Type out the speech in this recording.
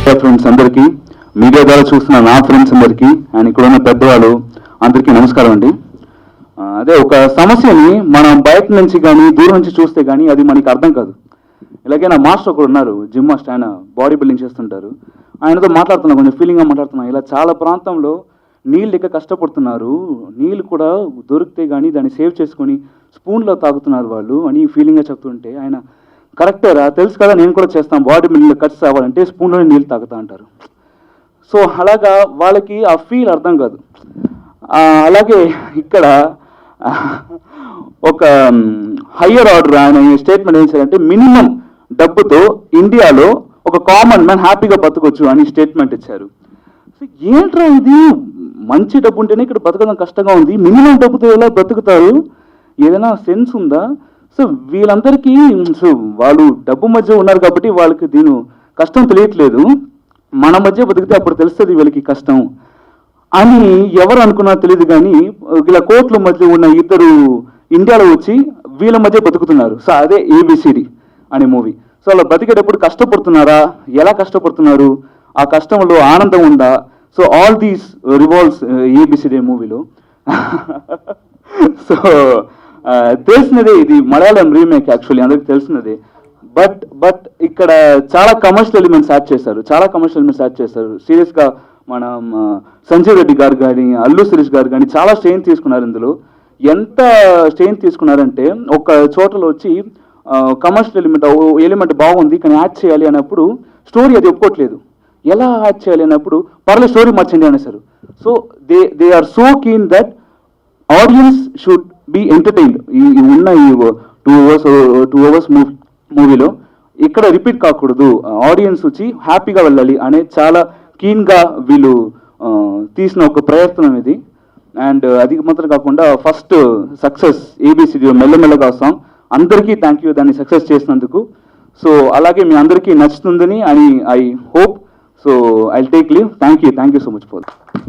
Friends అందరికీ, media ద్వారా చూస్తున్న నా ఫ్రెండ్స్ అందరికీ అండ్ ఇక్కడ ఉన్న పెద్దవాళ్ళు అందరికీ నమస్కారం అండి. అదే ఒక సమస్యని మనం బయట నుంచి కానీ దూరం నుంచి చూస్తే కానీ అది మనకి అర్థం కాదు. ఇలాగే నా మాస్టర్ ఒకరు ఉన్నారు, జిమ్ మాస్టర్, ఆయన బాడీ బిల్డింగ్ చేస్తుంటారు. ఆయనతో మాట్లాడుతున్నా, కొంచెం ఫీలింగ్గా మాట్లాడుతున్నా. ఇలా చాలా ప్రాంతంలో నీళ్ళు లెక్క కష్టపడుతున్నారు, నీళ్ళు కూడా దొరికితే కానీ దాన్ని సేవ్ చేసుకొని స్పూన్లో తాగుతున్నారు వాళ్ళు అని ఫీలింగ్గా చెప్తుంటే ఆయన కరెక్టేరా, తెలుసు కదా, నేను కూడా చేస్తాను, బాడీ బిల్డింగ్లో కట్స్ అవ్వాలంటే స్పూన్లోనే నీళ్ళు తాగుతా అంటారు. సో అలాగా వాళ్ళకి ఆ ఫీల్ అర్థం కాదు. అలాగే ఇక్కడ ఒక హయ్యర్ ఆర్డర్ ఆయన స్టేట్మెంట్ ఏం చేశారంటే, మినిమం డబ్బుతో ఇండియాలో ఒక కామన్ మ్యాన్ హ్యాపీగా బతకొచ్చు అని స్టేట్మెంట్ ఇచ్చారు. సో ఏంట్రా ఇది, మంచి డబ్బు ఉంటేనే ఇక్కడ బతకడం కష్టంగా ఉంది, మినిమం డబ్బుతో ఎలా బ్రతుకుతారు, ఏదైనా సెన్స్ ఉందా? సో వీళ్ళందరికీ, సో వాళ్ళు డబ్బు మధ్య ఉన్నారు కాబట్టి వాళ్ళకి దీని కష్టం తెలియట్లేదు. మన మధ్య బతికితే అప్పుడు తెలుస్తుంది వీళ్ళకి కష్టం అని ఎవరు అనుకున్నా తెలియదు. కానీ ఇలా కోట్ల మధ్య ఉన్న ఇద్దరు ఇండియాలో వచ్చి వీళ్ళ మధ్య బతుకుతున్నారు. సో అదే ఏబిసిడి అనే మూవీ. సో అలా బతికేటప్పుడు కష్టపడుతున్నారా, ఎలా కష్టపడుతున్నారు, ఆ కష్టంలో ఆనందం ఉందా? So all these revolves ABCD మూవీలో. సో తెలిసినదే, ఇది మలయాళం రీమేక్, యాక్చువల్లీ అందరికి తెలిసినదే. బట్ ఇక్కడ చాలా కమర్షియల్ ఎలిమెంట్స్ యాడ్ చేశారు. సీరియస్గా మనం సంజయ్ రెడ్డి గారు కానీ, అల్లు శిరీష్ గారు కానీ చాలా స్ట్రెయిన్ తీసుకున్నారు ఇందులో. ఎంత స్ట్రెయిన్ తీసుకున్నారంటే, ఒక చోటలో వచ్చి కమర్షియల్ ఎలిమెంట్ బాగుంది కానీ యాడ్ చేయాలి అన్నప్పుడు స్టోరీ అది ఒప్పుకోవట్లేదు. ఎలా యాడ్ చేయాలి అన్నప్పుడు పర్లేదు స్టోరీ మార్చండి అనేసారు. So they are so keen that audience should be entertained. ఉన్న ఈ 2 hours మూవీలో ఇక్కడ రిపీట్ కాకూడదు, ఆడియన్స్ వచ్చి హ్యాపీగా వెళ్ళాలి అనే చాలా కీన్గా వీళ్ళు తీసిన ఒక ప్రయత్నం ఇది. అండ్ అది మాత్రం కాకుండా ఫస్ట్ సక్సెస్ ఏబిసిడి మెల్లమెల్లగా వస్తాం. అందరికీ థ్యాంక్ యూ దాన్ని సక్సెస్ చేసినందుకు. సో అలాగే మీ అందరికీ నచ్చుతుందని అని I hope. So I take leave. Thank you so much for